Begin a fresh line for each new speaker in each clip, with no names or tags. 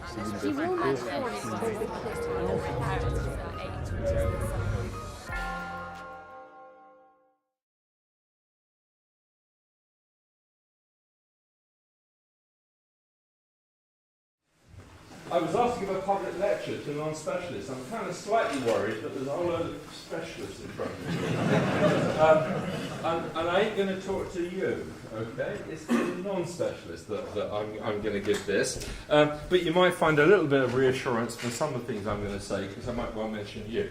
I was asked to give a public lecture to non-specialists. I'm kind of slightly worried that there's a whole load of specialists in front of me. And I ain't going to talk to you, okay? It's to the non-specialists that I'm going to give this. But you might find a little bit of reassurance from some of the things I'm going to say, because I might well mention you.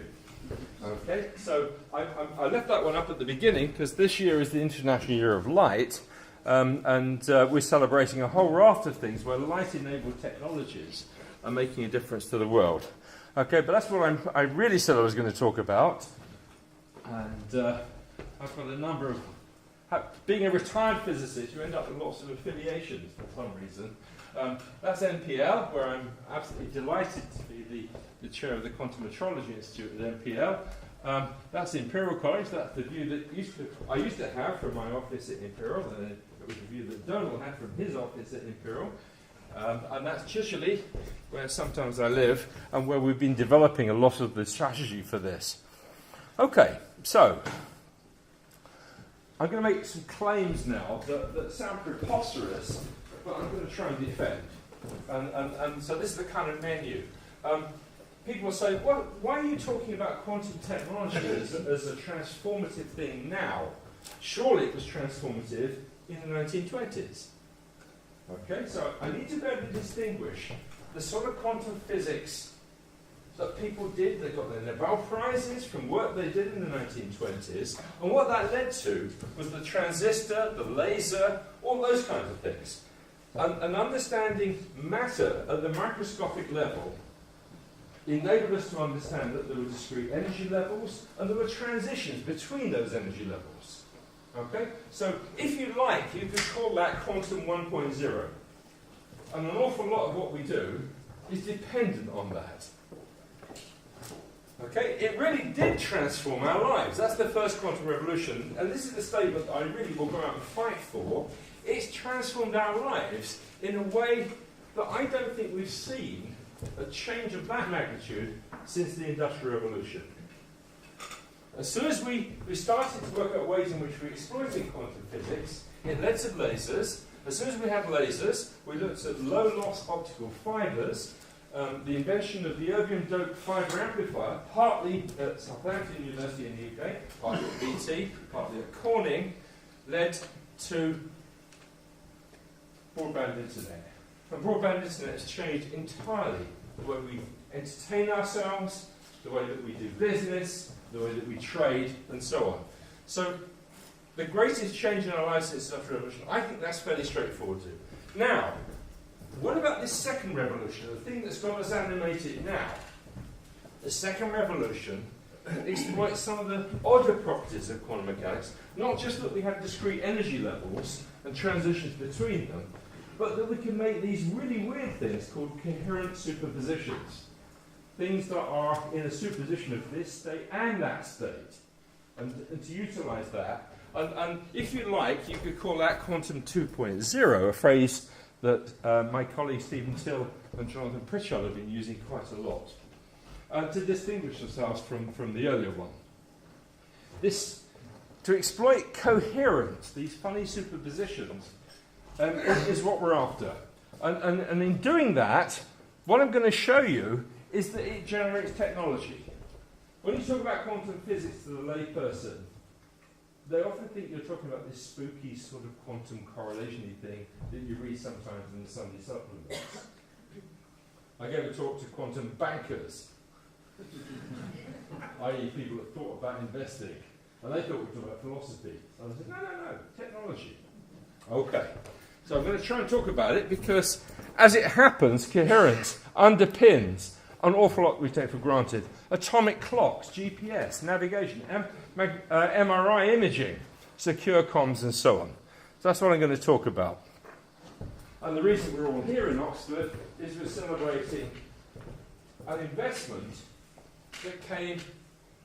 Okay, so I left that one up at the beginning, because this year is the International Year of Light. And we're celebrating a whole raft of things where light-enabled technologies are making a difference to the world. Okay, but that's what I really said I was going to talk about. And I've got a number of... being a retired physicist, you end up with lots of affiliations for some reason. That's NPL, where I'm absolutely delighted to be the chair of the Quantum Metrology Institute at NPL. That's Imperial College. That's the view that I used to have from my office at Imperial, and it was the view that Donald had from his office at Imperial. And that's Chichely, where sometimes I live, and where we've been developing a lot of the strategy for this. Okay, so I'm going to make some claims now that sound preposterous, but I'm going to try and defend. And so this is the kind of menu. People say, well, why are you talking about quantum technology as a transformative thing now? Surely it was transformative in the 1920s. Okay, so I need to be able to distinguish the sort of quantum physics that people did. They got their Nobel Prizes from work they did in the 1920s, and what that led to was the transistor, the laser, all those kinds of things. And understanding matter at the microscopic level enabled us to understand that there were discrete energy levels and there were transitions between those energy levels. Okay? So, if you like, you could call that quantum 1.0. And an awful lot of what we do is dependent on that. Okay? It really did transform our lives. That's the first quantum revolution. And this is the statement I really will go out and fight for. It's transformed our lives in a way that I don't think we've seen a change of that magnitude since the Industrial Revolution. As soon as we started to work out ways in which we exploited quantum physics, it led to lasers. As soon as we had lasers, we looked at low-loss optical fibers. The invention of the erbium-doped fiber amplifier, partly at Southampton University in the UK, partly at BT, partly at Corning, led to broadband internet. And broadband internet has changed entirely the way we entertain ourselves, the way that we do business, the way that we trade, and so on. So, the greatest change in our lives since the Industrial Revolution, I think that's fairly straightforward to. Now, what about this second revolution, the thing that's got us animated now? The second revolution exploits some of the odder properties of quantum mechanics, not just that we have discrete energy levels and transitions between them, but that we can make these really weird things called coherent superpositions. Things that are in a superposition of this state and that state. And to utilize that, and if you like, you could call that quantum 2.0, a phrase that my colleagues Stephen Till and Jonathan Pritchard have been using quite a lot, to distinguish themselves from the earlier one. This, to exploit coherence, these funny superpositions, is what we're after. And in doing that, what I'm going to show you is that it generates technology. When you talk about quantum physics to the layperson, they often think you're talking about this spooky sort of quantum correlation-y thing that you read sometimes in the Sunday supplements. I gave a talk to quantum bankers, i.e. people that thought about investing, and they thought we were talking about philosophy. And I said, no, technology. Okay. So I'm going to try and talk about it because, as it happens, coherence underpins an awful lot we take for granted. Atomic clocks, GPS, navigation, MRI imaging, secure comms, and so on. So that's what I'm going to talk about. And the reason we're all here in Oxford is we're celebrating an investment that came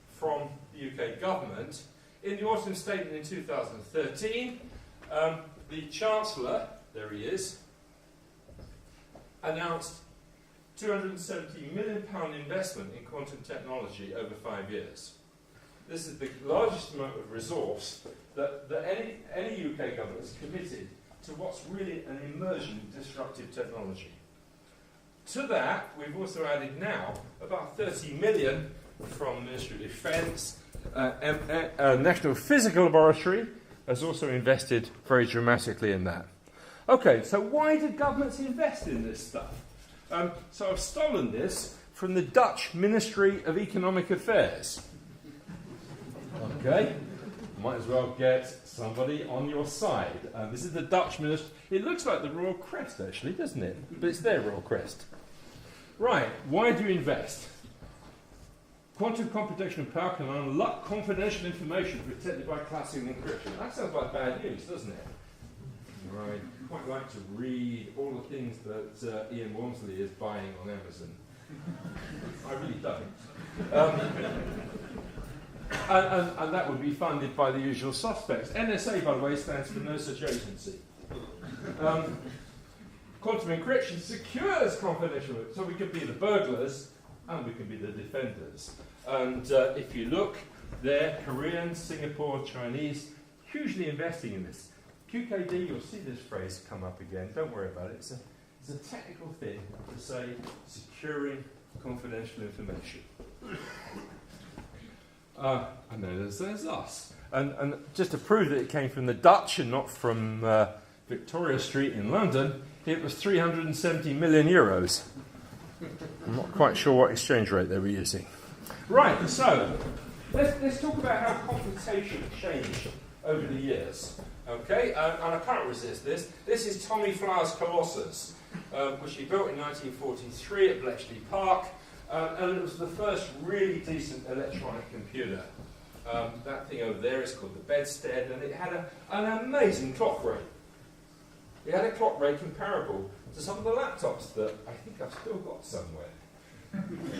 from the UK government. In the autumn statement in 2013, the Chancellor, there he is, announced £270 million investment in quantum technology over 5 years. This is the largest amount of resource that any UK government has committed to what's really an emerging disruptive technology. To that, we've also added now about 30 million from the Ministry of Defence. National Physical Laboratory has also invested very dramatically in that. Okay, so why do governments invest in this stuff? So I've stolen this from the Dutch Ministry of Economic Affairs. Okay, might as well get somebody on your side. This is the Dutch Ministry. It looks like the Royal Crest, actually, doesn't it? But it's their Royal Crest. Right, why do you invest? Quantum computational power can unlock confidential information protected by classical encryption. That sounds like bad news, doesn't it? Right. I'd quite like to read all the things that Ian Walmsley is buying on Amazon. I really don't. And that would be funded by the usual suspects. NSA, by the way, stands for no such agency. Quantum encryption secures confidential, so we can be the burglars and we can be the defenders. And if you look, they're Korean, Singapore, Chinese, hugely investing in this. QKD, you'll see this phrase come up again. Don't worry about it. It's a technical thing to say securing confidential information. I know there's us. And just to prove that it came from the Dutch and not from Victoria Street in London, it was 370 million euros. I'm not quite sure what exchange rate they were using. Right, so let's talk about how computation changed over the years. Okay, and I can't resist this. This is Tommy Flower's Colossus, which he built in 1943 at Bletchley Park, and it was the first really decent electronic computer. That thing over there is called the bedstead, and it had an amazing clock rate. It had a clock rate comparable to some of the laptops that I think I've still got somewhere.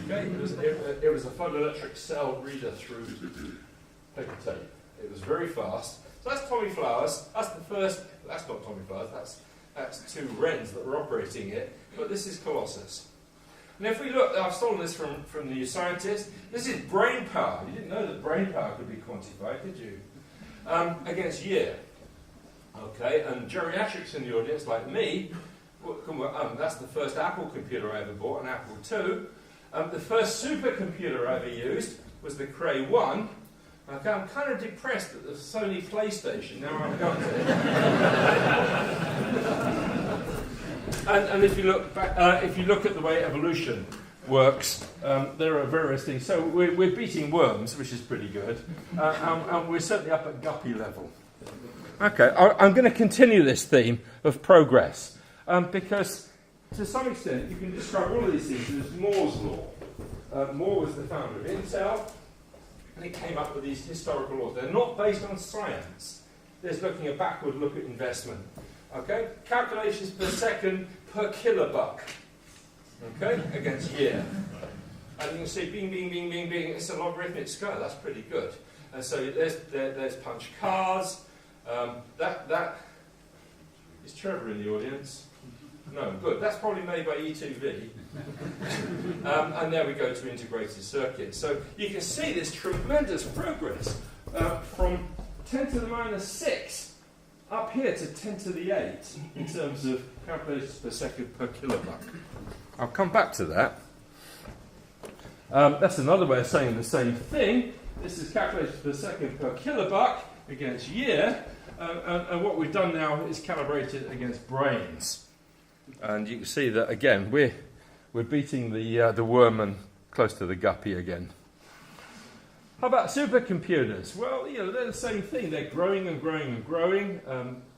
Okay, it was a photoelectric cell reader through paper tape. It was very fast. So that's Tommy Flowers. That's the first. That's not Tommy Flowers. That's two Wrens that were operating it. But this is Colossus. And if we look, I've stolen this from the new scientist. This is brain power. You didn't know that brain power could be quantified, did you? Against year. Okay, and geriatrics in the audience, like me, that's the first Apple computer I ever bought, an Apple II. The first supercomputer I ever used was the Cray 1. Okay, I'm kind of depressed at the Sony PlayStation, now I've got it. and if you look back, if you look at the way evolution works, there are various things. So we're beating worms, which is pretty good, and we're certainly up at guppy level. Okay, I'm going to continue this theme of progress, because to some extent you can describe all of these things as Moore's law. Moore was the founder of Intel, and he came up with these historical laws. They're not based on science. There's looking a backward look at investment. Okay, calculations per second per kilobuck. Okay, against year. And you can see bing, bing, bing, bing, bing. It's a logarithmic scale. That's pretty good. And so there's punch cards. That is Trevor in the audience. No, good. That's probably made by E2V. And there we go to integrated circuits. So you can see this tremendous progress from 10 to the minus 6 up here to 10 to the 8 in terms of calculations per second per kilobuck. I'll come back to that. That's another way of saying the same thing. This is calculations per second per kilobuck against year. And what we've done now is calibrated against brains. And you can see that, again, we're beating the worm and close to the guppy again. How about supercomputers? Well, they're the same thing. They're growing and growing and growing.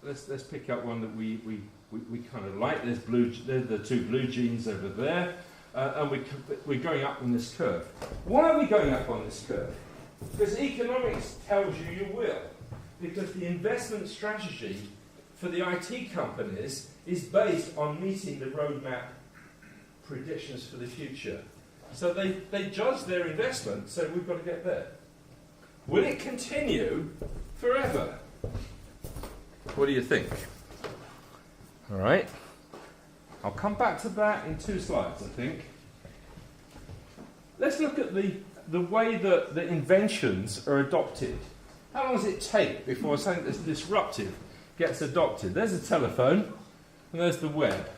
Let's pick up one that we kind of like. There's the two blue genes over there. And we're going up on this curve. Why are we going up on this curve? Because economics tells you will. Because the investment strategy for the IT companies is based on meeting the roadmap predictions for the future. So they judge their investment, so we've got to get there. Will it continue forever? What do you think? All right. I'll come back to that in 2 slides, I think. Let's look at the way that the inventions are adopted. How long does it take before something that's disruptive gets adopted? There's a telephone, and there's the web.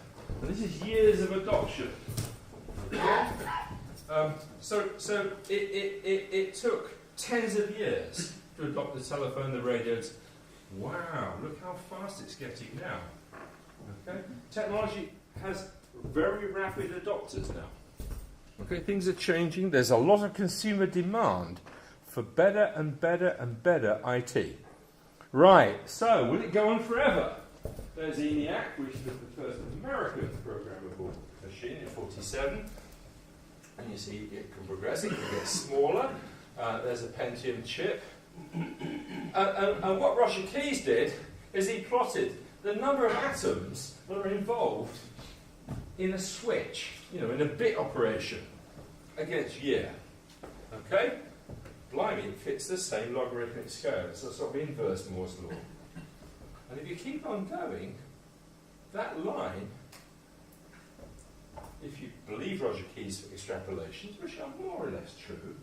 And this is years of adoption. So it took tens of years to adopt the telephone, the radios. Wow, look how fast it's getting now. Okay? Technology has very rapid adopters now. Okay, things are changing. There's a lot of consumer demand for better and better and better IT. Right, so will it go on forever? There's ENIAC, which was the first American programmable machine in 1947. And you see it can progress, it can get smaller. There's a Pentium chip. And what Roger Keyes did is he plotted the number of atoms that are involved in a switch, in a bit operation against year. Okay? Blimey, it fits the same logarithmic scale. It's a sort of inverse Moore's law. And if you keep on going, that line, if you believe Roger Keyes' extrapolations, which are more or less true,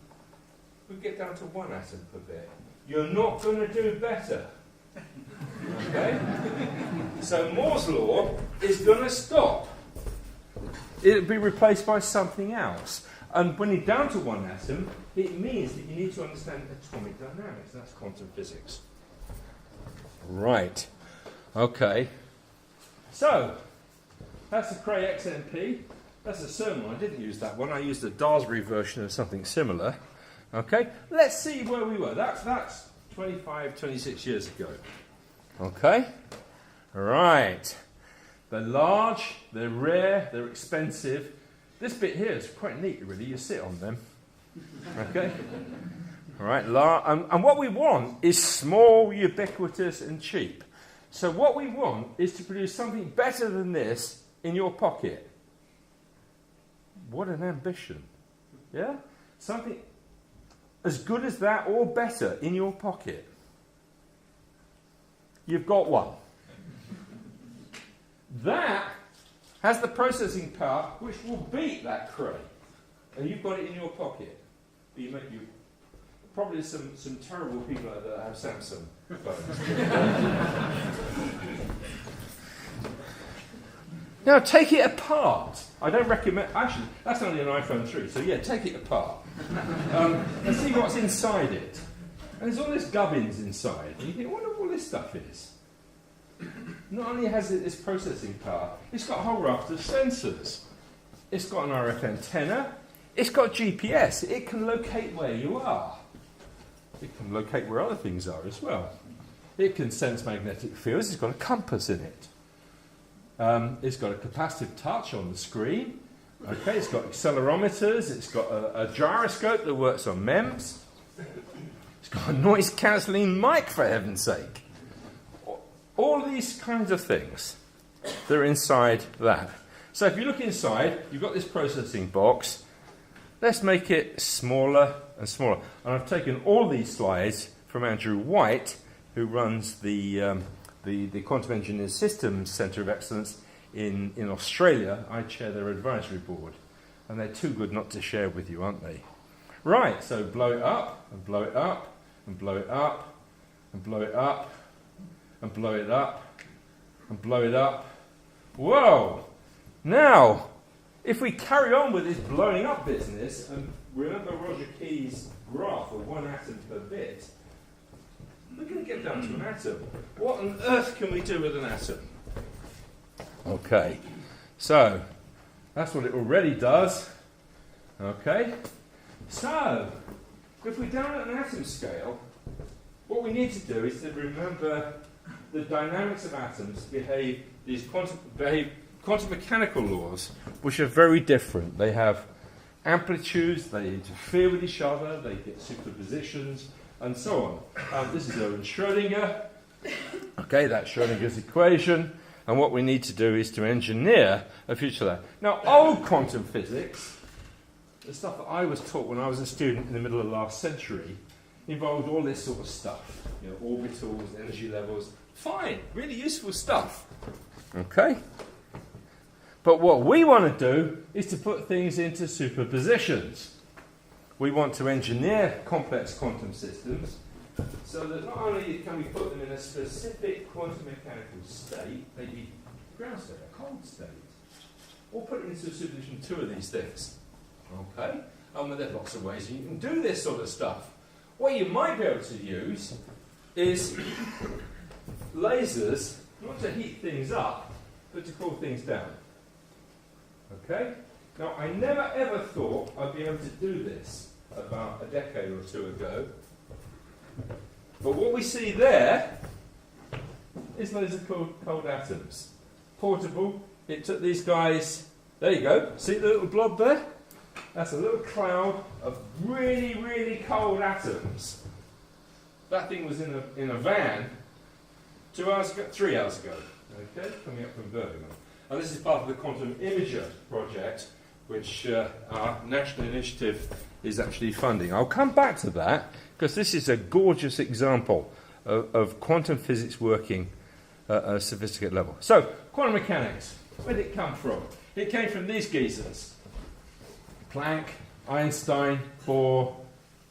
we get down to 1 atom per bit. You're not going to do better. Okay? So Moore's law is going to stop. It'll be replaced by something else. And when you're down to 1 atom, it means that you need to understand atomic dynamics. That's quantum physics. Right. Okay. So, that's the Cray XMP. That's a sermon. I didn't use that one. I used a Darsbury version of something similar. Okay. Let's see where we were. That's 25, 26 years ago. Okay. Right. They're large, they're rare, they're expensive. This bit here is quite neat, really. You sit on them. Okay? All right. And what we want is small, ubiquitous, and cheap. So what we want is to produce something better than this in your pocket. What an ambition. Yeah? Something as good as that or better in your pocket. You've got one. That has the processing power which will beat that Cray. And you've got it in your pocket. You probably some terrible people out there that have Samsung phones. Now take it apart. I don't recommend... Actually, that's only an iPhone 3, so yeah, take it apart. And see what's inside it. And there's all this gubbins inside. And you think, I wonder what all this stuff is. Not only has it this processing power, it's got a whole raft of sensors. It's got an RF antenna. It's got GPS. It can locate where you are. It can locate where other things are as well. It can sense magnetic fields. It's got a compass in it. It's got a capacitive touch on the screen. Okay, it's got accelerometers. It's got a gyroscope that works on MEMS. It's got a noise-cancelling mic, for heaven's sake. All these kinds of things, they're inside that. So if you look inside, you've got this processing box. Let's make it smaller and smaller. And I've taken all these slides from Andrew White, who runs the Quantum Engineers Systems Centre of Excellence in Australia. I chair their advisory board. And they're too good not to share with you, aren't they? Right, so blow it up, and blow it up, and blow it up, and blow it up, and blow it up, and blow it up. Whoa! Now, if we carry on with this blowing up business, and remember Roger Keyes' graph of 1 atom per bit, we're going to get down to an atom. What on earth can we do with an atom? Okay, so that's what it already does. Okay, so if we're down at an atom scale, what we need to do is to remember the dynamics of atoms behave quantum mechanical laws, which are very different. They have amplitudes, they interfere with each other, they get superpositions, and so on. This is Erwin Schroedinger. Okay, that's Schrodinger's equation. And what we need to do is to engineer a future there. Now, old quantum physics, the stuff that I was taught when I was a student in the middle of last century, involved all this sort of stuff. Orbitals, energy levels. Fine, really useful stuff. Okay? But what we want to do is to put things into superpositions. We want to engineer complex quantum systems so that not only can we put them in a specific quantum mechanical state, maybe ground state, a cold state, or put it into superposition 2 of these things. Okay? Well, there's lots of ways you can do this sort of stuff. What you might be able to use is lasers, not to heat things up, but to cool things down. Okay? Now, I never ever thought I'd be able to do this about a decade or 2 ago. But what we see there is laser cold atoms. Portable. It took these guys, there you go, see the little blob there? That's a little cloud of really, really cold atoms. That thing was in a van 3 hours ago, okay, coming up from Birmingham. And this is part of the Quantum Imager project, which our national initiative is actually funding. I'll come back to that, because this is a gorgeous example of quantum physics working at a sophisticated level. So, quantum mechanics, where did it come from? It came from these geezers. Planck, Einstein, Bohr,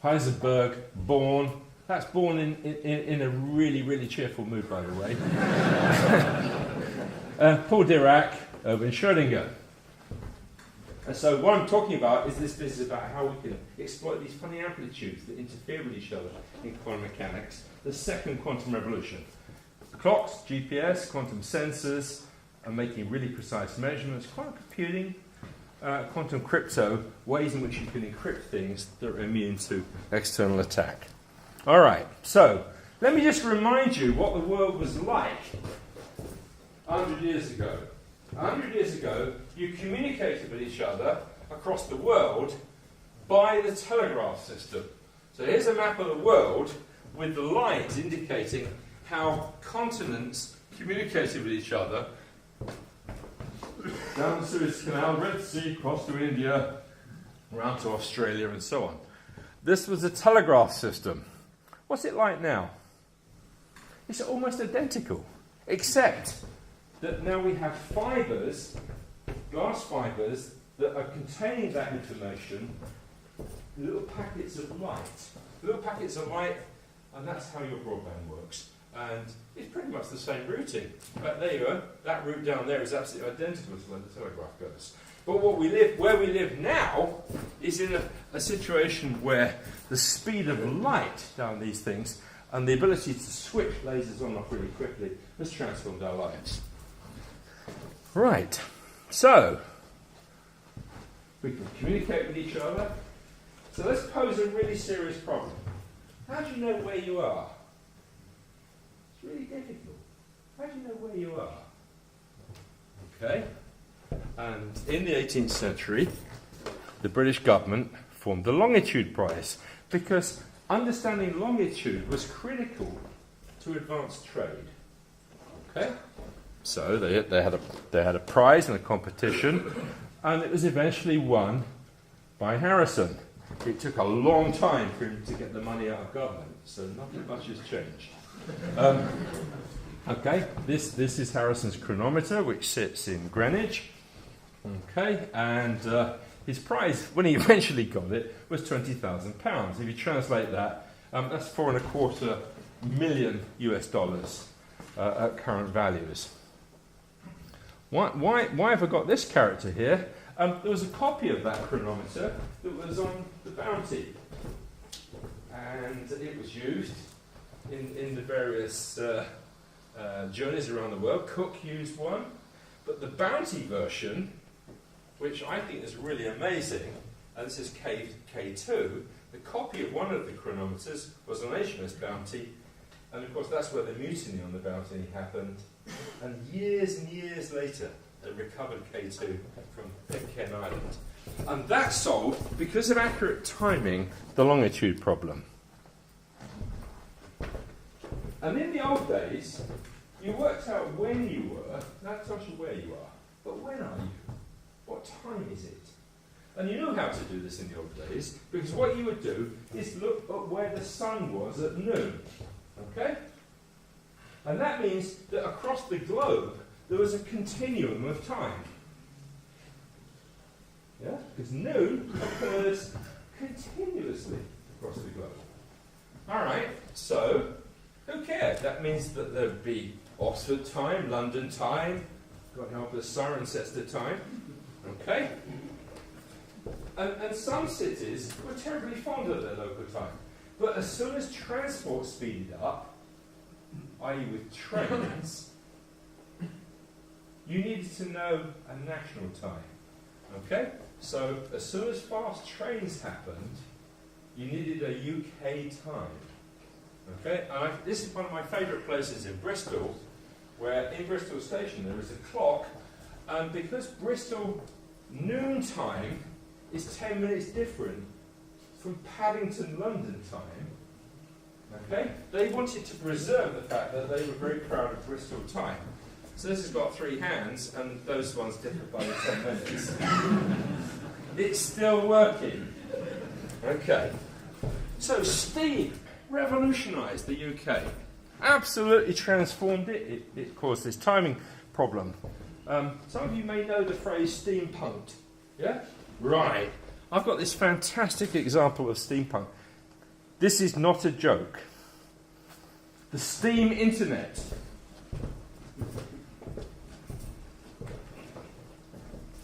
Heisenberg, Born. That's Born in a really, really cheerful mood, by the way. Paul Dirac, and Schroedinger. And so what I'm talking about is this business about how we can exploit these funny amplitudes that interfere with each other in quantum mechanics. The second quantum revolution. Clocks, GPS, quantum sensors, and making really precise measurements, quantum computing, quantum crypto, ways in which you can encrypt things that are immune to external attack. All right, so let me just remind you what the world was like 100 years ago. 100 years ago, you communicated with each other across the world by the telegraph system. So here's a map of the world with the light indicating how continents communicated with each other down the Suez Canal, Red Sea, across to India, around to Australia and so on. This was a telegraph system. What's it like now? It's almost identical, except that now we have fibres, glass fibres, that are containing that information, little packets of light. Little packets of light, and that's how your broadband works. And it's pretty much the same routing. But there you go, that route down there is absolutely identical to where the telegraph goes. But where we live now is in a situation where the speed of light down these things and the ability to switch lasers on and off really quickly has transformed our lives. Right, so we can communicate with each other. So let's pose a really serious problem. How do you know where you are? It's really difficult. How do you know where you are? Okay, and in the 18th century, the British government formed the Longitude Prize because understanding longitude was critical to advanced trade. Okay? So they had a prize in a competition, and it was eventually won by Harrison. It took a long time for him to get the money out of government, so nothing much has changed. Okay, this is Harrison's chronometer, which sits in Greenwich. Okay, and his prize, when he eventually got it, was £20,000. If you translate that, that's $4.25 million US at current values. Why have I got this character here? There was a copy of that chronometer that was on the Bounty, and it was used in the various journeys around the world. Cook used one, but the Bounty version, which I think is really amazing, and this is K2, the copy of one of the chronometers was on HMS Bounty, and of course that's where the mutiny on the Bounty happened, and years later they recovered K2 from Pitcairn Island. And that solved, because of accurate timing, the longitude problem. And in the old days, you worked out when you were, that tells you where you are, but when are you? What time is it? And you know how to do this in the old days, because what you would do is look at where the sun was at noon. Okay? And that means that across the globe, there was a continuum of time. because noon occurs continuously across the globe. All right, so who cares? That means that there'd be Oxford time, London time, God help us, Cirencester time. Okay? And some cities were terribly fond of their local time. But as soon as transport speeded up, i.e. with trains, you needed to know a national time. Okay? So as soon as fast trains happened, you needed a UK time. Okay? And this is one of my favourite places in Bristol, where in Bristol Station there is a clock, and because Bristol noon time is 10 minutes different from Paddington London time, okay, they wanted to preserve the fact that they were very proud of Bristol time. So this has got 3 hands, and those ones differ by the 10 minutes. It's still working. Okay. So steam revolutionised the UK. Absolutely transformed it. It caused this timing problem. Some of you may know the phrase steampunked. Yeah? Right. I've got this fantastic example of steampunk. This is not a joke. The steam internet.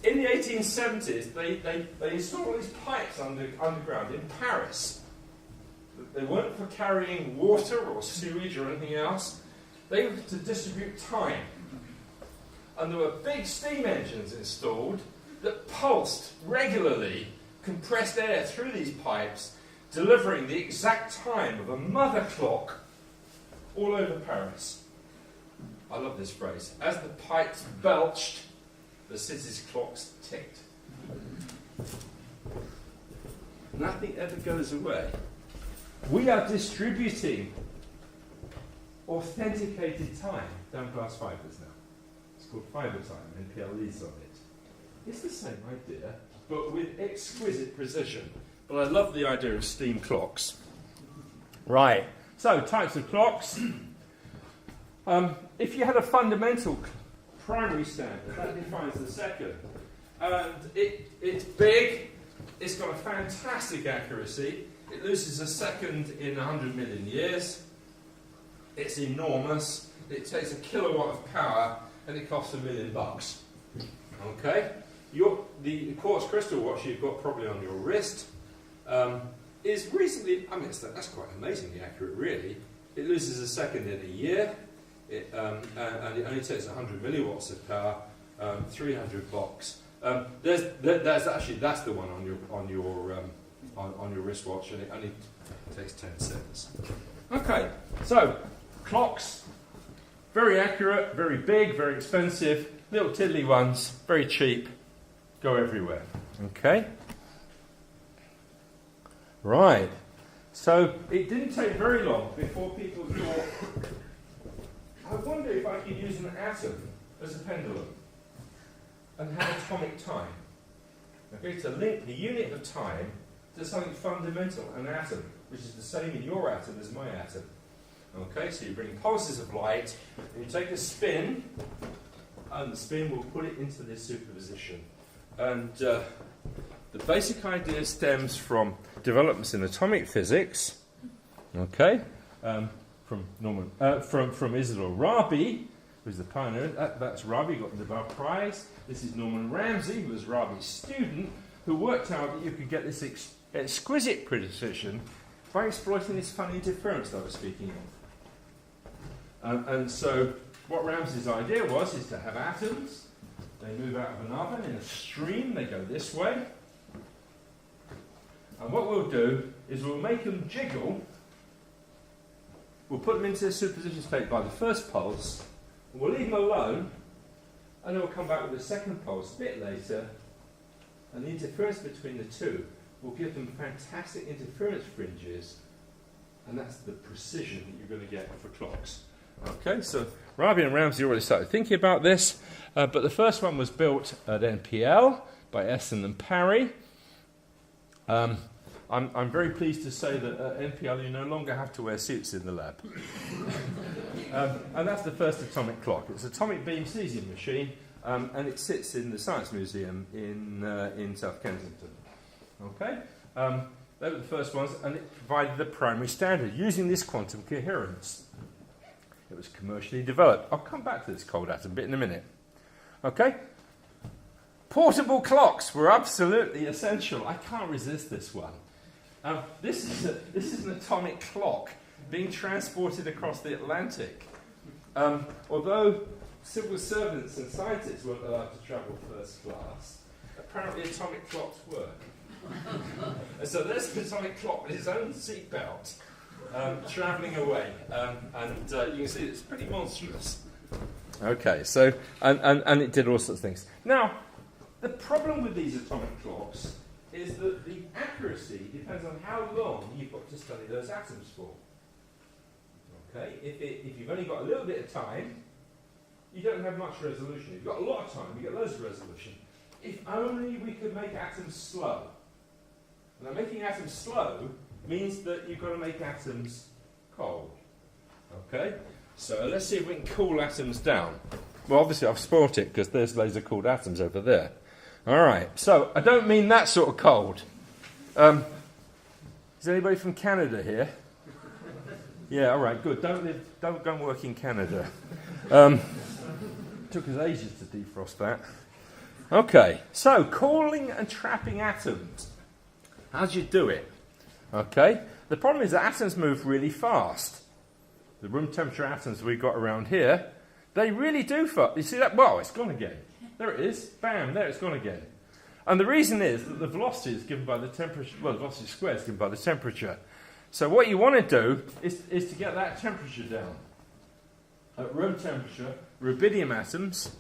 In the 1870s, they installed all these pipes underground in Paris. They weren't for carrying water or sewage or anything else. They were to distribute time. And there were big steam engines installed that pulsed regularly compressed air through these pipes, delivering the exact time of a mother clock all over Paris. I love this phrase. As the pipes belched, the city's clocks ticked. Nothing ever goes away. We are distributing authenticated time down glass fibres now. It's called fibre time, NPL leads on it. It's the same idea, but with exquisite precision. But I love the idea of steam clocks. Right, so types of clocks. If you had a fundamental primary standard, that defines the second. And it's big, it's got a fantastic accuracy, it loses a second in 100 million years, it's enormous, it takes a kilowatt of power, and it costs $1 million. Okay? The quartz crystal watch you've got probably on your wrist is reasonably, that's quite amazingly accurate, really. It loses a second in a year, and it only takes 100 milliwatts of power, 300 bucks. That's the one on your wristwatch, and it only takes 10 seconds. Okay, so clocks, very accurate, very big, very expensive, little tiddly ones, very cheap, go everywhere. Okay? Right. So it didn't take very long before people thought, I wonder if I could use an atom as a pendulum and have atomic time. Okay, to link the unit of time to something fundamental, an atom, which is the same in your atom as my atom. Okay, so you bring pulses of light, and you take a spin, and the spin will put it into this superposition. And the basic idea stems from developments in atomic physics, okay, from Isidore Rabi, who's the pioneer. That's Rabi, got the Nobel Prize. This is Norman Ramsey, who was Rabi's student, who worked out that you could get this exquisite precision by exploiting this funny interference that I was speaking of. And so what Ramsey's idea was is to have atoms. They move out of an oven in a stream. They go this way. And what we'll do is we'll make them jiggle. We'll put them into a superposition state by the first pulse. We'll leave them alone. And then we'll come back with a second pulse a bit later. And the interference between the two will give them fantastic interference fringes. And that's the precision that you're going to get for clocks. Okay, so Rabi and Ramsey already started thinking about this. But the first one was built at NPL by Essen and Parry. I'm very pleased to say that at NPL you no longer have to wear suits in the lab. And that's the first atomic clock. It's an atomic beam cesium machine, and it sits in the Science Museum in South Kensington. Okay? They were the first ones, and it provided the primary standard using this quantum coherence. It was commercially developed. I'll come back to this cold atom bit in a minute. Okay? Portable clocks were absolutely essential. I can't resist this one. This is an atomic clock being transported across the Atlantic. Although civil servants and scientists weren't allowed to travel first class, apparently atomic clocks were. And so there's an atomic clock with its own seatbelt travelling away. And you can see it's pretty monstrous. Okay, so, and it did all sorts of things. Now, the problem with these atomic clocks is that the accuracy depends on how long you've got to study those atoms for. Okay, if you've only got a little bit of time, you don't have much resolution. If you've got a lot of time, you get loads of resolution. If only we could make atoms slow. Now, making atoms slow means that you've got to make atoms cold. Okay, so let's see if we can cool atoms down. Well, obviously I've spoilt it because there's laser cooled atoms over there. All right, so I don't mean that sort of cold. Is anybody from Canada here? Yeah, all right, good. Don't go and work in Canada. Took us ages to defrost that. Okay, so cooling and trapping atoms. How do you do it? Okay, the problem is that atoms move really fast. The room temperature atoms we've got around here, they really do fast. You see that? Well, it's gone again. There it is. Bam, there it's gone again. And the reason is that the velocity is given by the temperature, well, the velocity squared is given by the temperature. So what you want to do is to get that temperature down. At room temperature, rubidium atoms,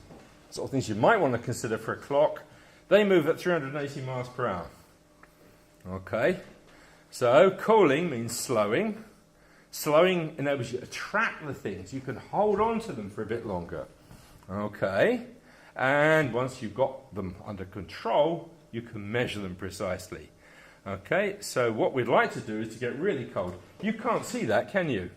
sort of things you might want to consider for a clock, they move at 380 miles per hour. Okay, so cooling means slowing. Slowing enables you to trap the things. You can hold on to them for a bit longer. Okay, and once you've got them under control, you can measure them precisely. Okay, so what we'd like to do is to get really cold. You can't see that, can you?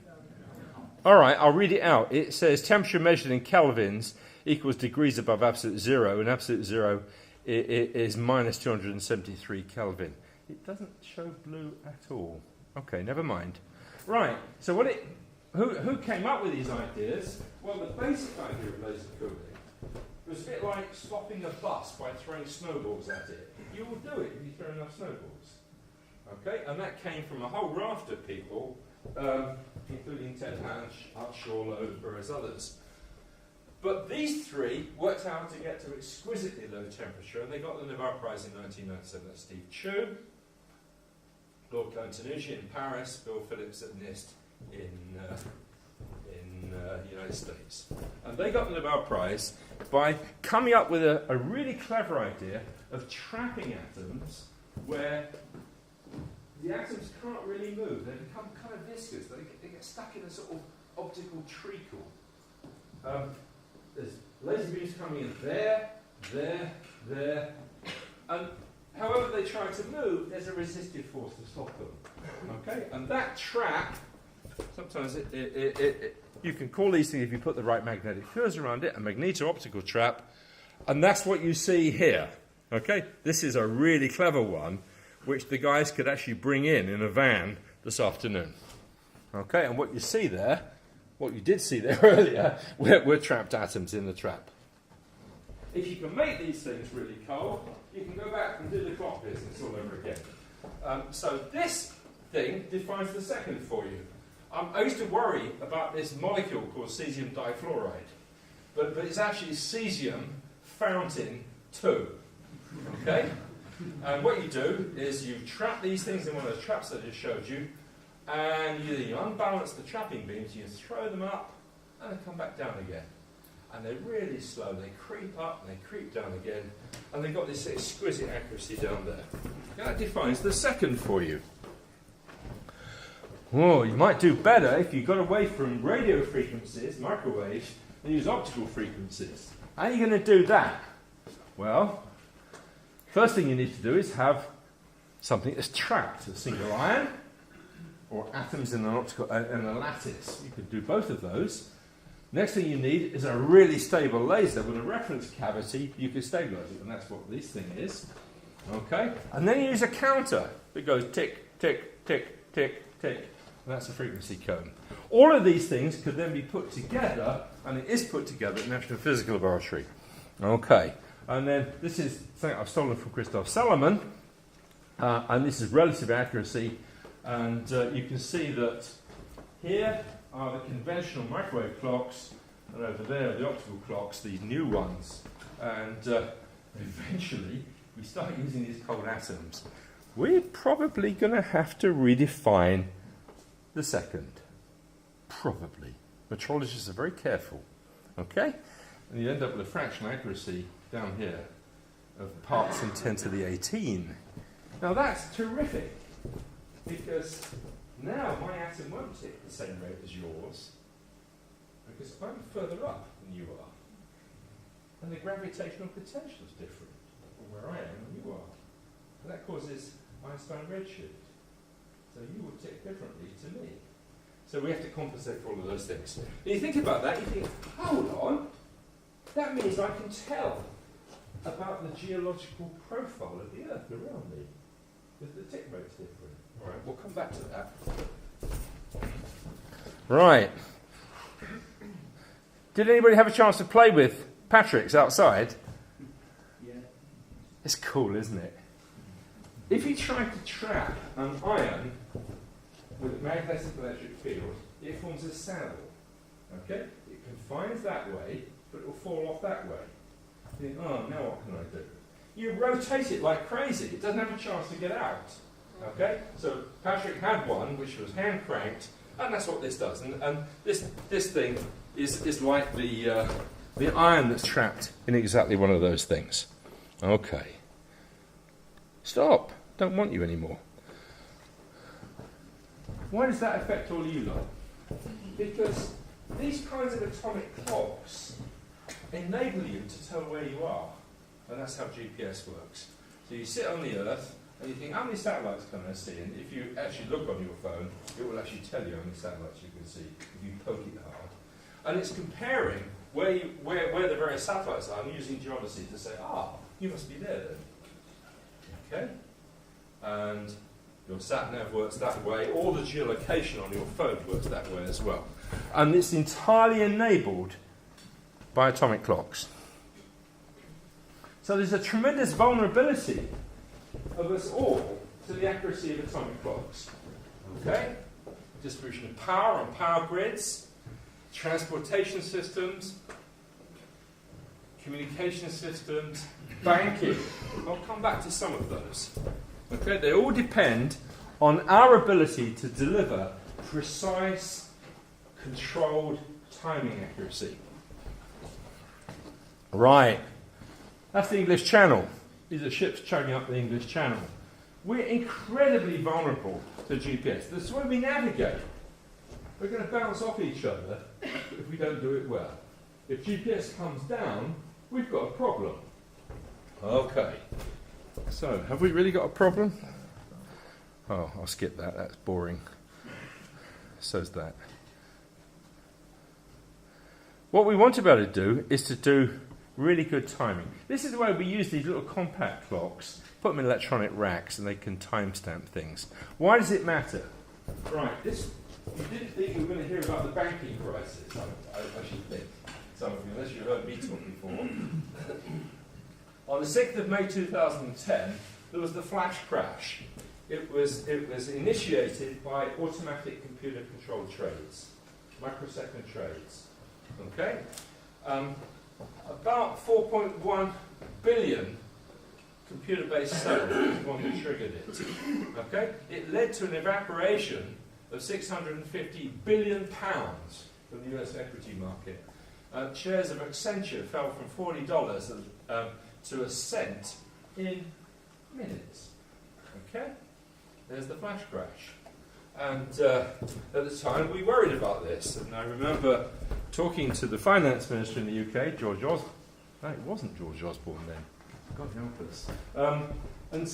All right, I'll read it out. It says temperature measured in kelvins equals degrees above absolute zero, and absolute zero is minus 273 Kelvin. It doesn't show blue at all. Okay, never mind. Right, so who came up with these ideas? Well, the basic idea of laser cooling was a bit like stopping a bus by throwing snowballs at it. You will do it if you throw enough snowballs. Okay, and that came from a whole raft of people, including Ted Hunt, Shawlow, and various others. But these three worked out to get to exquisitely low temperature, and they got the Nobel Prize in 1997. That's Steve Chu, Lord Cohn-Tanucci in Paris, Bill Phillips at NIST in the United States. And they got the Nobel Prize by coming up with a really clever idea of trapping atoms where the atoms can't really move. They become kind of viscous. They get stuck in a sort of optical treacle. There's laser beams coming in there, and however they try to move, there's a resistive force to stop them. Okay, and that trap, sometimes you can call these things, if you put the right magnetic fields around it, a magneto-optical trap, and that's what you see here. Okay, this is a really clever one, which the guys could actually bring in a van this afternoon. Okay, and what you see there, what you did see there earlier, were trapped atoms in the trap. If you can make these things really cold, you can go back and do the clock business all over again. So this thing defines the second for you. I used to worry about this molecule called cesium difluoride, but it's actually cesium fountain 2. Okay? And what you do is you trap these things in one of those traps that I just showed you, and you unbalance the trapping beams, you throw them up, and they come back down again. And they're really slow. They creep up and they creep down again, and they've got this exquisite accuracy down there. That defines the second for you. Oh, you might do better if you got away from radio frequencies, microwaves, and use optical frequencies. How are you going to do that? Well, first thing you need to do is have something that's trapped, a single ion, or atoms in an optical in a lattice. You could do both of those. Next thing you need is a really stable laser with a reference cavity. You can stabilize it, and that's what this thing is. Okay? And then you use a counter that goes tick, tick, tick, tick, tick. And that's a frequency cone. All of these things could then be put together, and it is put together at the National Physical Laboratory. Okay. And then this is something I've stolen from Christoph Salomon. And this is relative accuracy. And you can see that here are the conventional microwave clocks, and over there are the optical clocks, these new ones. And eventually, we start using these cold atoms. We're probably going to have to redefine the second. Probably. Metrologists are very careful. Okay? And you end up with a fractional accuracy down here of parts in 10 to the 18. Now that's terrific, because now my atom won't tick the same rate as yours, because I'm further up than you are. And the gravitational potential is different from where I am and you are. And that causes Einstein redshift. So you will tick differently to me. So we have to compensate for all of those things. And you think about that, you think, hold on, that means I can tell about the geological profile of the Earth around me, because the tick rate's different. All right, we'll come back to that. Right. Did anybody have a chance to play with Patrick's outside?
Yeah.
It's cool, isn't it? If you try to trap an ion with a magnetic electric field, it forms a saddle. Okay? It confines that way, but it will fall off that way. You think, oh, now what can I do? You rotate it like crazy. It doesn't have a chance to get out. Okay? So Patrick had one which was hand cranked, and that's what this does. And this thing is like the ion that's trapped in exactly one of those things. Okay. Stop. Don't want you anymore. Why does that affect all you lot? Because these kinds of atomic clocks enable you to tell where you are. And that's how GPS works. So you sit on the Earth, and you think, how many satellites can I see? And if you actually look on your phone, it will actually tell you how many satellites you can see if you poke it hard. And it's comparing where the various satellites are and using geodesy to say, you must be there then. Okay? And your sat-nav works that way. All the geolocation on your phone works that way as well. And it's entirely enabled by atomic clocks. So there's a tremendous vulnerability of us all to the accuracy of atomic clocks. Okay? Distribution of power on power grids, transportation systems, communication systems, banking. I'll come back to some of those. Okay? They all depend on our ability to deliver precise, controlled timing accuracy. Right. That's the English Channel. These are ships chugging up the English Channel. We're incredibly vulnerable to GPS. That's why we navigate. We're going to bounce off each other if we don't do it well. If GPS comes down, we've got a problem. Okay. So, have we really got a problem? Oh, I'll skip that. That's boring. So's that. What we want to be able to do is to do really good timing. This is the way we use these little compact clocks, put them in electronic racks, and they can timestamp things. Why does it matter? Right, you didn't think you were going to hear about the banking crisis. I should think, some of you, unless you heard me talk before. On the 6th of May 2010, there was the flash crash. It was initiated by automatic computer-controlled trades, microsecond trades. Okay? About 4.1 billion computer-based cells is one that triggered it. Okay? It led to an evaporation of 650 billion pounds from the US equity market. Shares of Accenture fell from $40 to a cent in minutes. Okay? There's the flash crash. And at the time, we worried about this. And I remember talking to the finance minister in the UK, George Osborne. No, it wasn't George Osborne then. God help us. And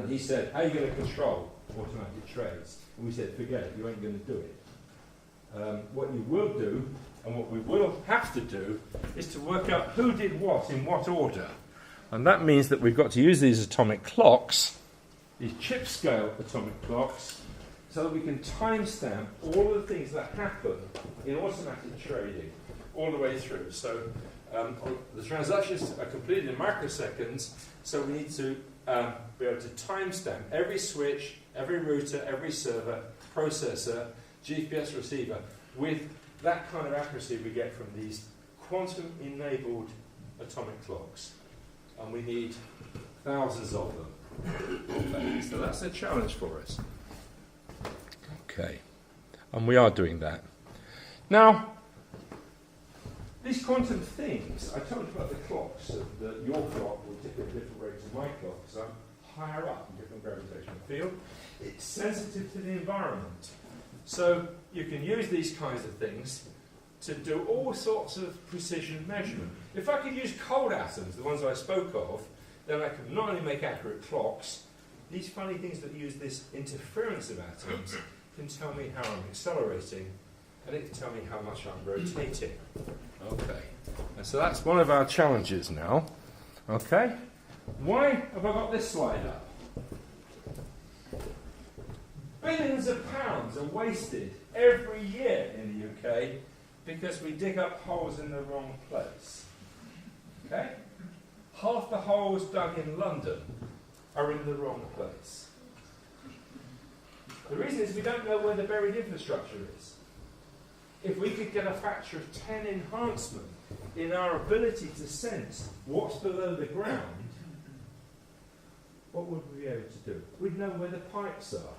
he said, how are you going to control automatic trades? And we said, forget it, you ain't going to do it. what you will do, and what we will have to do, is to work out who did what in what order. And that means that we've got to use these atomic clocks, these chip-scale atomic clocks, so that we can timestamp all of the things that happen in automatic trading all the way through. So the transactions are completed in microseconds, so we need to be able to timestamp every switch, every router, every server, processor, GPS receiver with that kind of accuracy we get from these quantum-enabled atomic clocks. And we need thousands of them. So that's a challenge for us. Okay. And we are doing that. Now, these quantum things, I told you about the clocks, that your clock will tick at different rates than my clock, because I'm higher up in different gravitational field. It's sensitive to the environment. So you can use these kinds of things to do all sorts of precision measurement. If I could use cold atoms, the ones I spoke of, then I could not only make accurate clocks, these funny things that use this interference of atoms can tell me how I'm accelerating, and it can tell me how much I'm rotating. Okay, and so that's one of our challenges now. Okay, why have I got this slide up? Billions of pounds are wasted every year in the UK because we dig up holes in the wrong place. Okay? Half the holes dug in London are in the wrong place. The reason is we don't know where the buried infrastructure is. If we could get a factor of 10 enhancement in our ability to sense what's below the ground, what would we be able to do? We'd know where the pipes are.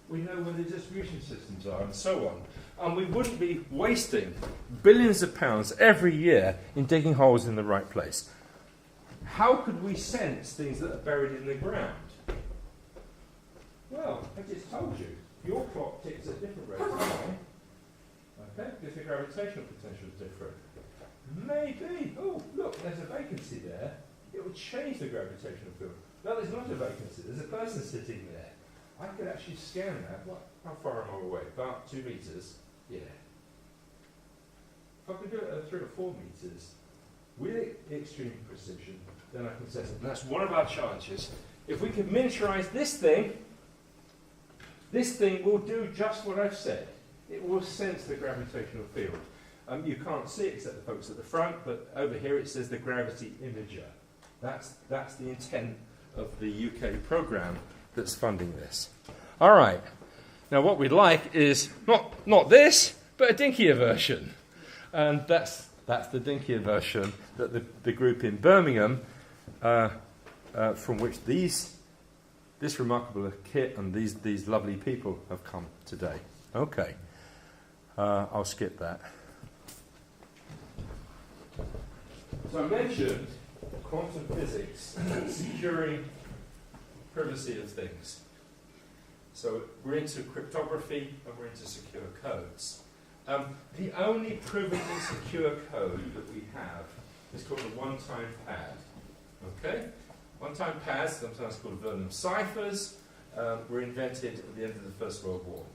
We know where the distribution systems are, and so on. And we wouldn't be wasting billions of pounds every year in digging holes in the right place. How could we sense things that are buried in the ground? Well, I just told you, your clock ticks at different rates than mine. Okay, because the gravitational potential is different. Maybe, oh, look, there's a vacancy there. It would change the gravitational field. No, there's not a vacancy. There's a person sitting there. I could actually scan that. What? How far am I away? About 2 meters. Yeah. If I could do it at 3 or 4 meters with extreme precision, then I can sense it. And that's one of our challenges. If we can miniaturize this thing will do just what I've said. It will sense the gravitational field. You can't see it except the folks at the front, but over here it says the gravity imager. That's the intent of the UK programme that's funding this. All right. Now what we'd like is not this, but a dinkier version. And that's the dinkier version that the group in Birmingham, from which this remarkable kit and these lovely people have come today. Okay. I'll skip that. So I mentioned quantum physics securing privacy of things. So we're into cryptography and we're into secure codes. The only provably secure code that we have is called a one-time pad. Okay? One-time pads, sometimes called Vernam ciphers, were invented at the end of the First World War.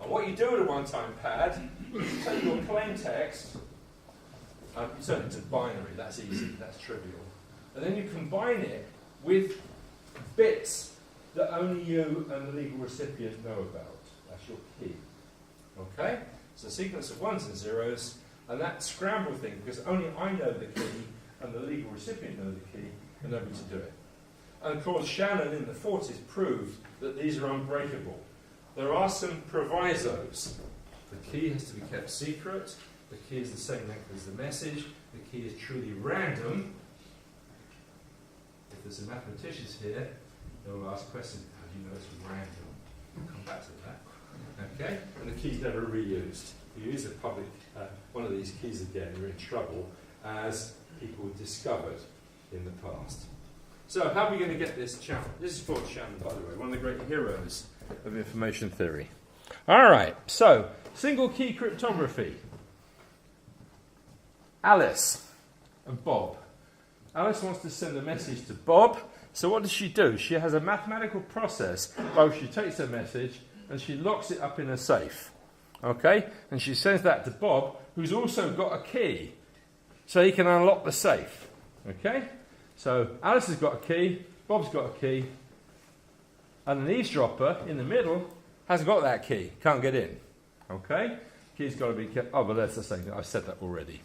And what you do with a one-time pad, you take your plain text, you turn it to binary, that's easy, that's trivial. And then you combine it with bits that only you and the legal recipient know about. That's your key. Okay? It's a sequence of ones and zeros, and that scramble thing, because only I know the key and the legal recipient know the key, and nobody to do it. And of course, Shannon in the 40s proved that these are unbreakable. There are some provisos. The key has to be kept secret. The key is the same length as the message. The key is truly random. If there's some mathematicians here, they'll ask questions. How do you know it's random? We'll come back to that. Okay? And the key's never reused. If you use a public, one of these keys again, you're in trouble, as people discovered in the past. So how are we going to get this Shannon? This is for Shannon, by the way, one of the great heroes of information theory. All right, so single key cryptography. Alice and Bob. Alice wants to send a message to Bob. So what does she do? She has a mathematical process by which she takes her message and she locks it up in a safe. Okay? And she sends that to Bob, who's also got a key, so he can unlock the safe. Okay? So Alice has got a key, Bob's got a key, and an eavesdropper in the middle hasn't got that key, can't get in. Okay? Key's got to be kept. Oh, but that's the same thing. I've said that already.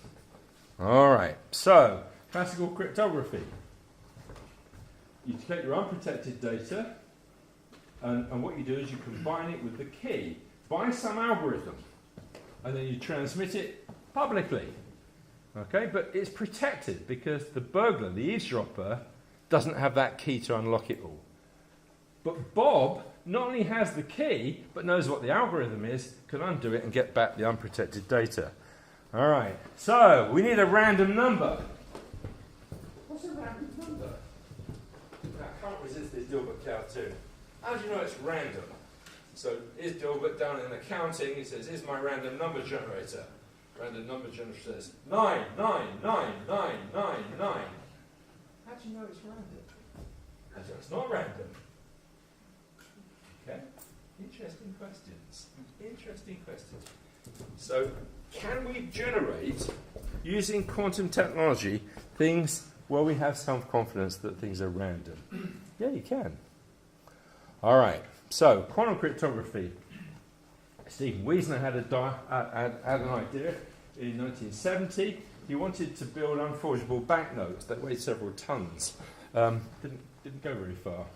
All right. So, classical cryptography. You take your unprotected data, and what you do is you combine it with the key by some algorithm, and then you transmit it publicly. Okay? But it's protected because the burglar, the eavesdropper, doesn't have that key to unlock it all. But Bob not only has the key, but knows what the algorithm is, can undo it and get back the unprotected data. All right, so we need a random number. What's a random number? I can't resist this Dilbert cartoon. How do you know it's random? So is Dilbert down in accounting? He says, "Is my random number generator?" Random number generator says 9, 9, 9, 9, 9, 9. How do you know it's random? How do you know it's not random? Okay, interesting questions. Interesting questions. So, can we generate, using quantum technology, things where we have some confidence that things are random? Yeah, you can. All right. So, quantum cryptography. Stephen Wiesner had an idea in 1970. He wanted to build unforgeable banknotes that weighed several tons. Didn't go very far.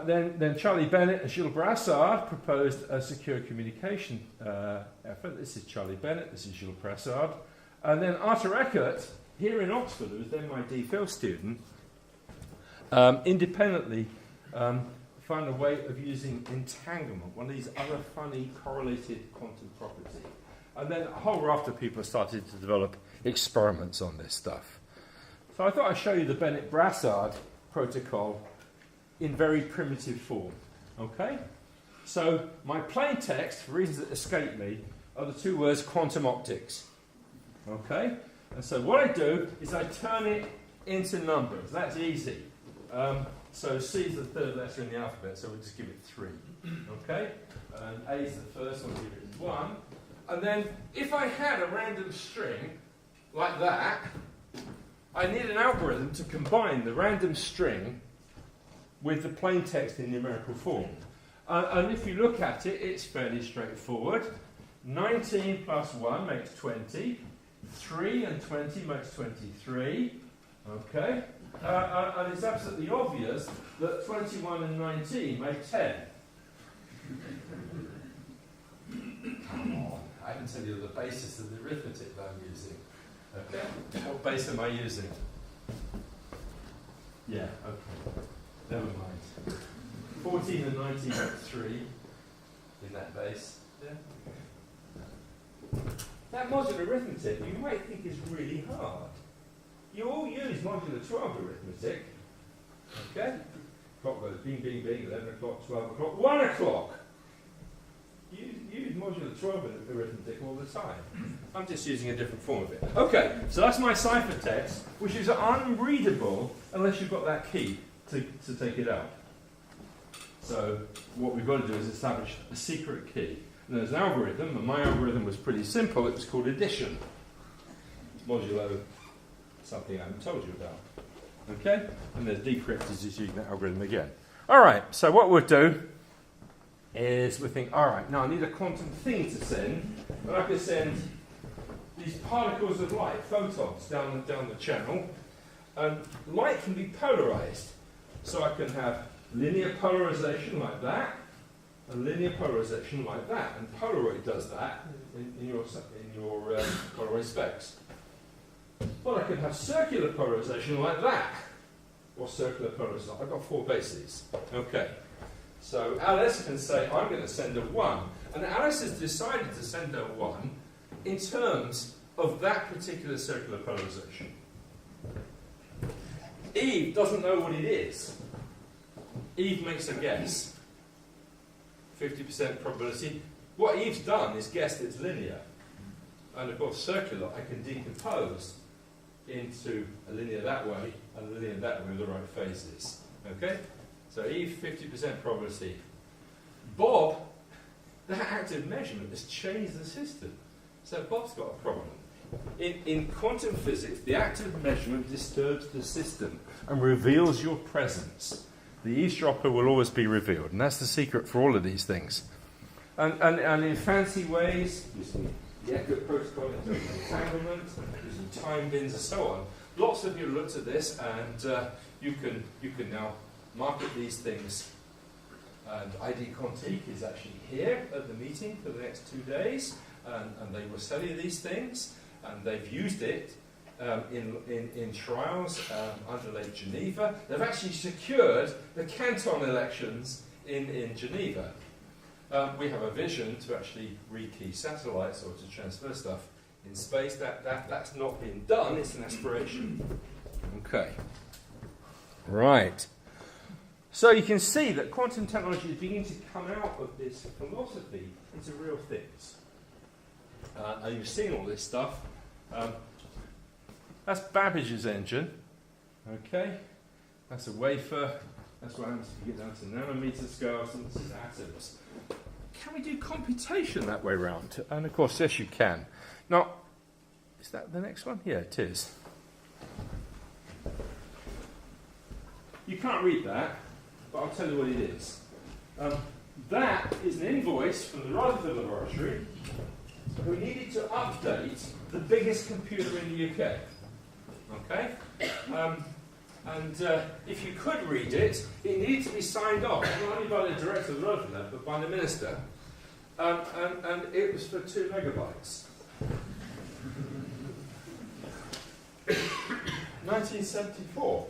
Then Charlie Bennett and Gilles Brassard proposed a secure communication effort. This is Charlie Bennett, this is Gilles Brassard. And then Arthur Eckert, here in Oxford, who was then my DPhil student, independently found a way of using entanglement, one of these other funny correlated quantum property. And then a whole raft of people started to develop experiments on this stuff. So I thought I'd show you the Bennett-Brassard protocol in very primitive form. Okay? So my plain text, for reasons that escape me, are the two words quantum optics. Okay? And so what I do is I turn it into numbers. That's easy. So C is the third letter in the alphabet, so we'll just give it 3. Okay? And A is the first one, give it 1. And then if I had a random string like that, I need an algorithm to combine the random string with the plain text in numerical form. And if you look at it, it's fairly straightforward. 19 plus 1 makes 20. 3 and 20 makes 23. Okay? And it's absolutely obvious that 21 and 19 make 10. Come on, I can tell you the basis of the arithmetic that I'm using. Okay? What base am I using? Yeah, okay. Never mind. 14 and 19 make 3 in that base. Yeah. That modular arithmetic you might think is really hard. You all use modular 12 arithmetic. Okay? Clock goes bing, bing, bing, 11 o'clock, 12 o'clock, 1 o'clock. You use modular 12 arithmetic all the time. I'm just using a different form of it. Okay, so that's my ciphertext, which is unreadable unless you've got that key to take it out. So what we've got to do is establish a secret key. And there's an algorithm, and my algorithm was pretty simple. It was called addition. Modulo something I haven't told you about. Okay? And there's decrypt is just using that algorithm again. All right, so what we'll do is we think, all right, now I need a quantum thing to send. And I can send these particles of light, photons, down the channel. And light can be polarized. So I can have linear polarization like that, and linear polarization like that. And Polaroid does that in your Polaroid specs. But I can have circular polarization like that, or circular polarization. I've got 4 bases. Okay. So Alice can say, I'm going to send a 1. And Alice has decided to send a 1 in terms of that particular circular polarization. Eve doesn't know what it is. Eve makes a guess. 50% probability. What Eve's done is guessed it's linear. And of course, circular I can decompose into a linear that way and a linear that way with the right phases. Okay? So Eve, 50% probability. Bob that active measurement has changed the system. So Bob's got a problem. In quantum physics, the active measurement disturbs the system and reveals your presence. The eavesdropper will always be revealed, and that's the secret for all of these things. And in fancy ways, using the echo protocol in terms of entanglement, using time bins and so on, lots of you looked at this, and you can now market these things. And ID Quantique is actually here at the meeting for the next 2 days, and they will sell you these things, and they've used it in trials under Lake Geneva. They've actually secured the canton elections in Geneva. We have a vision to actually rekey satellites or to transfer stuff in space. That's not been done, it's an aspiration. Okay. Right. So you can see that quantum technology is beginning to come out of this philosophy into real things. And you've seen all this stuff. That's Babbage's engine. Okay. That's a wafer. That's what happens if you get down to nanometer scales, and this is atoms. Can we do computation that way around? And of course, yes, you can. Now, is that the next one? Yeah, it is. You can't read that, but I'll tell you what it is. That is an invoice from the Rutherford Laboratory who needed to update the biggest computer in the UK. Okay? And if you could read it, it needed to be signed off, not only by the director of the Rutherford Lab, but by the minister. And it was for 2 megabytes. 1974.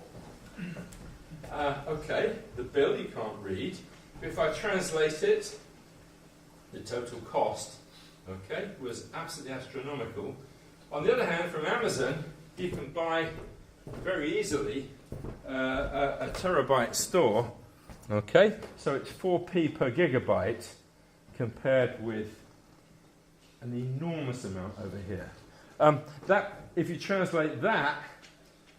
Okay, the bill you can't read. If I translate it, the total cost, okay, was absolutely astronomical. On the other hand, from Amazon, you can buy very easily a terabyte store, okay? So it's 4p per gigabyte compared with an enormous amount over here. That, if you translate that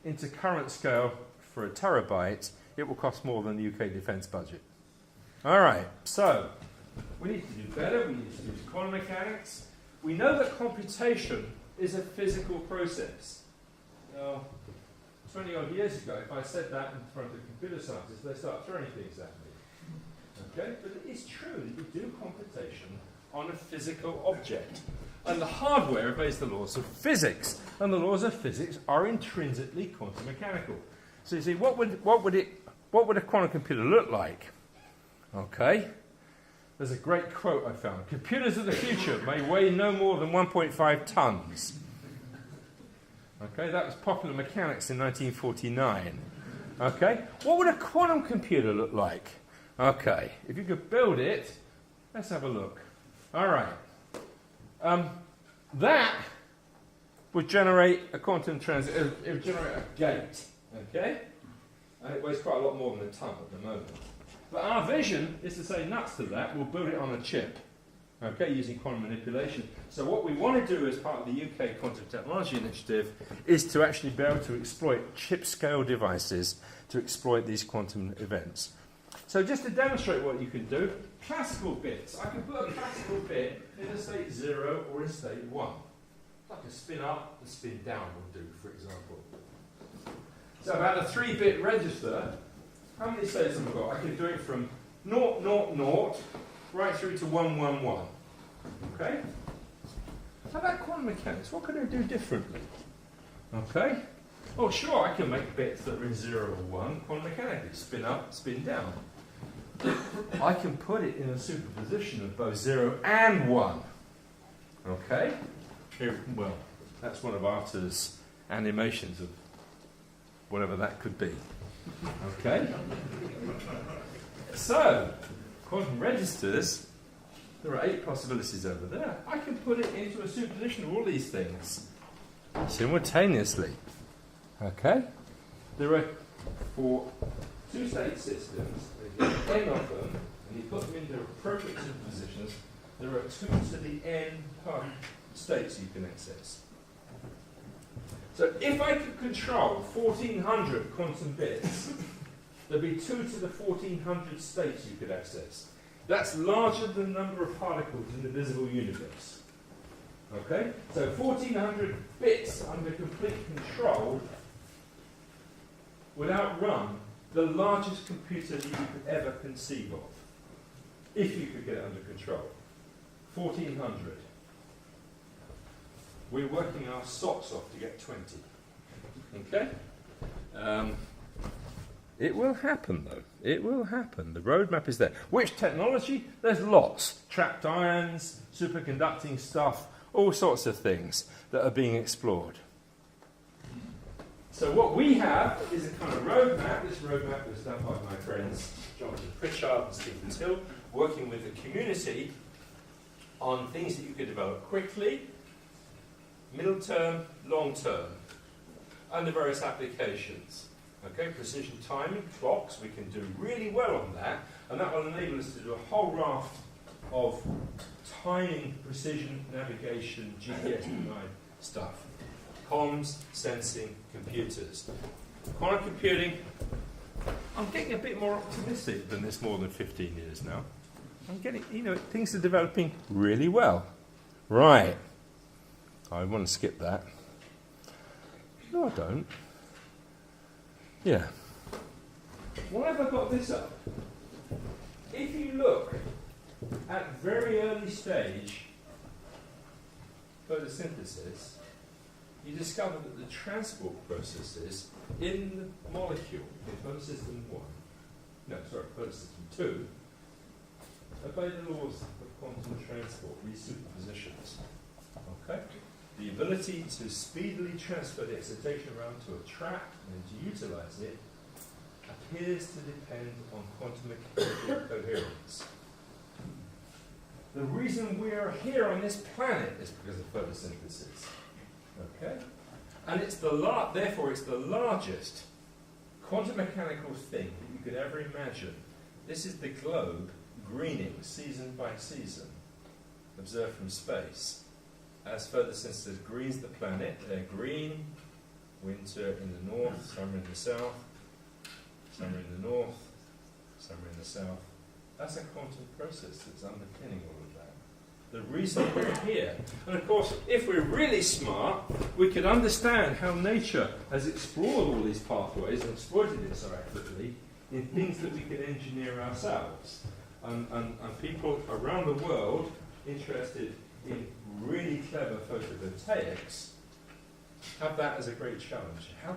into current scale for a terabyte, it will cost more than the UK defence budget. All right, so we need to do better. We need to use quantum mechanics. We know that computation is a physical process. Now, 20 odd years ago, if I said that in front of computer scientists, they start throwing things at me. Okay? But it is true that you do computation on a physical object. And the hardware obeys the laws of physics. And the laws of physics are intrinsically quantum mechanical. So you see, what would a quantum computer look like? Okay? There's a great quote I found. Computers of the future may weigh no more than 1.5 tons. Okay, that was Popular Mechanics in 1949. Okay, what would a quantum computer look like? Okay, if you could build it, let's have a look. All right. That would generate a quantum transit. It would generate a gate. Okay, and it weighs quite a lot more than a ton at the moment. But our vision is to say nuts to that. We'll build it on a chip. Okay, using quantum manipulation. So what we want to do as part of the UK Quantum Technology Initiative is to actually be able to exploit chip-scale devices to exploit these quantum events. So just to demonstrate what you can do, classical bits. I can put a classical bit in a state 0 or in state 1. Like a spin up, a spin down will do, for example. So about a 3-bit register, how many states have I got? I can do it from 0, 0, 0, right through to 1, 1, 1. Okay? How about quantum mechanics? What could I do differently? Okay? Oh, sure, I can make bits that are in 0 or 1 quantum mechanically. Spin up, spin down. I can put it in a superposition of both 0 and 1. Okay? Here, well, that's one of Arthur's animations of whatever that could be. Okay? So, quantum registers, there are 8 possibilities over there. I can put it into a superposition of all these things simultaneously. Okay? There are, for 2-state systems, there's n of them, and you put them into appropriate superpositions, there are 2 to the n per states you can access. So if I could control 1400 quantum bits, there'd be 2 to the 1400 states you could access. That's larger than the number of particles in the visible universe. Okay? So 1400 bits under complete control would outrun the largest computer that you could ever conceive of, if you could get it under control. 1400. We're working our socks off to get 20. Okay? It will happen, though. It will happen. The roadmap is there. Which technology? There's lots. Trapped ions, superconducting stuff, all sorts of things that are being explored. So what we have is a kind of roadmap. This roadmap was done by my friends Jonathan Pritchard and Stephen Till, working with the community on things that you could develop quickly, middle term, long term, and the various applications. Okay, precision timing, clocks, we can do really well on that, and that will enable us to do a whole raft of timing, precision, navigation, GPS-denied stuff. Comms, sensing, computers. Quantum computing, I'm getting a bit more optimistic than this more than 15 years now. I'm getting, things are developing really well. Right. I want to skip that. No, I don't. Yeah. Why have I got this up? If you look at very early stage photosynthesis, you discover that the transport processes in the molecule, in photosystem 2, obey the laws of quantum transport, these superpositions. Okay? The ability to speedily transfer the excitation around to a trap and to utilize it appears to depend on quantum mechanical coherence. The reason we are here on this planet is because of photosynthesis. Okay? And therefore it's the largest quantum mechanical thing that you could ever imagine. This is the globe greening season by season, observed from space. As photosynthesis greens the planet, they're green, winter in the north, summer in the south, summer in the north, summer in the south. That's a quantum process that's underpinning all of that. The reason we're here. And of course, if we're really smart, we could understand how nature has explored all these pathways and exploited it so accurately in things that we can engineer ourselves. And people around the world interested in really clever photovoltaics have that as a great challenge. How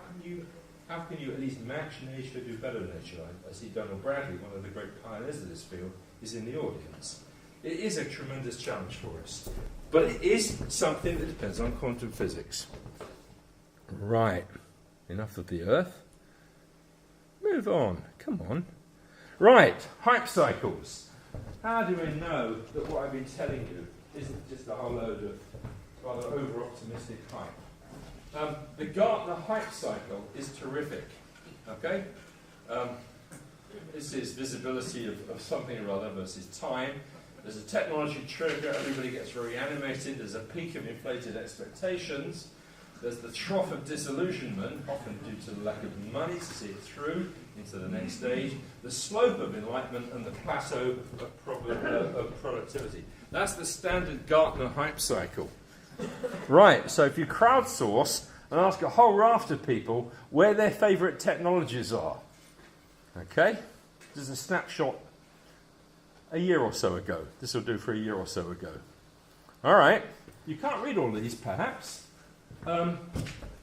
can you at least match nature, do better than nature? I see Donald Bradley, one of the great pioneers of this field, is in the audience. It is a tremendous challenge for us. But it is something that depends on quantum physics. Right. Enough of the Earth. Move on. Come on. Right. Hype cycles. How do I know that what I've been telling you isn't just a whole load of rather over-optimistic hype? The Gartner hype cycle is terrific. Okay? This is visibility of something or other versus time. There's a technology trigger, everybody gets very animated, there's a peak of inflated expectations, there's the trough of disillusionment, often due to the lack of money to see it through into the next stage, the slope of enlightenment and the plateau of productivity. That's the standard Gartner hype cycle. Right, so if you crowdsource and ask a whole raft of people where their favourite technologies are, okay, there's a snapshot a year or so ago. This will do for a year or so ago. All right. You can't read all these, perhaps. And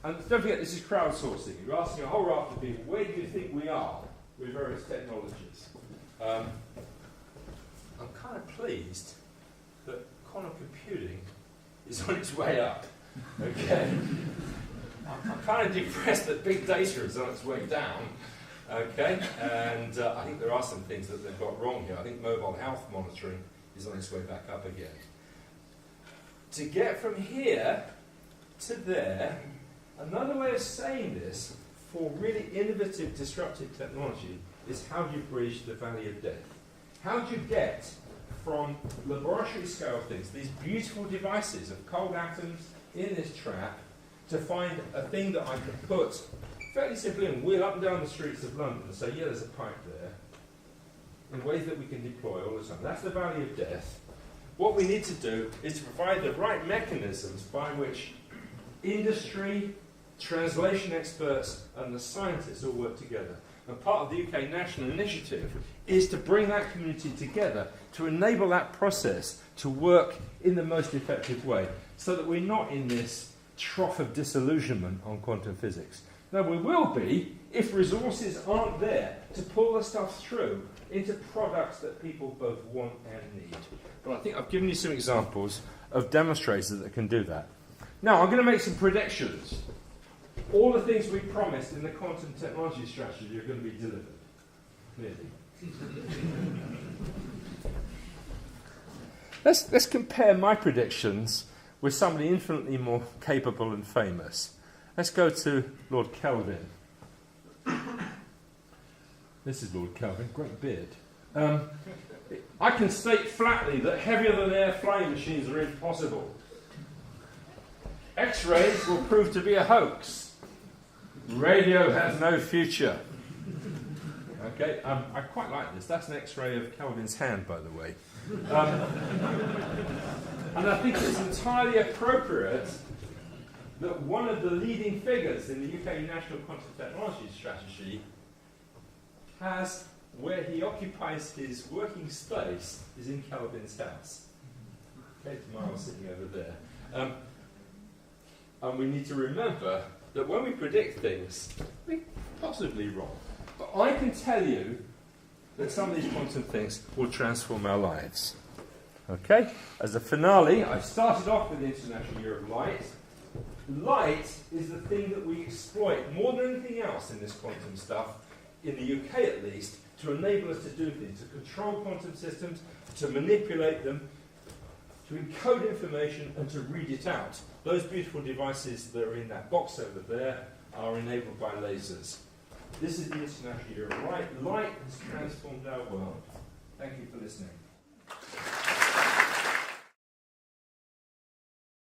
don't forget, this is crowdsourcing. You're asking a whole raft of people, where do you think we are with various technologies? I'm kind of pleased that quantum computing is on its way up. Okay? I'm kind of depressed that big data is on its way down. Okay, and I think there are some things that they've got wrong here. I think mobile health monitoring is on its way back up again. To get from here to there, another way of saying this for really innovative, disruptive technology is how do you bridge the valley of death? How do you get from laboratory scale things, these beautiful devices of cold atoms in this trap, to find a thing that I can put fairly simply and wheel up and down the streets of London and say, yeah, there's a pipe there. in ways that we can deploy all the time. That's the valley of death. What we need to do is to provide the right mechanisms by which industry, translation experts, and the scientists all work together. And part of the UK National Initiative is to bring that community together to enable that process to work in the most effective way, so that we're not in this trough of disillusionment on quantum physics. Now, we will be if resources aren't there to pull the stuff through into products that people both want and need. But I think I've given you some examples of demonstrators that can do that. Now, I'm going to make some predictions. All the things we promised in the quantum technology strategy are going to be delivered, clearly. Let's compare my predictions with somebody infinitely more capable and famous. Let's go to Lord Kelvin. This is Lord Kelvin, great beard. I can state flatly that heavier than air flying machines are impossible. X-rays will prove to be a hoax. Radio has no future. Okay, I quite like this. That's an X-ray of Kelvin's hand, by the way. And I think it's entirely appropriate that one of the leading figures in the UK National Quantum Technology Strategy has, where he occupies his working space, is in Kelvin's house. Okay, tomorrow sitting over there. And we need to remember that when we predict things, we're possibly wrong. But I can tell you that some of these quantum things will transform our lives. Okay? As a finale, I started off with the International Year of Light. Light is the thing that we exploit more than anything else in this quantum stuff, in the UK at least, to enable us to do things, to control quantum systems, to manipulate them, to encode information and to read it out. Those beautiful devices that are in that box over there are enabled by lasers. This is the International Year of Light. Light has transformed our world. Thank you for listening.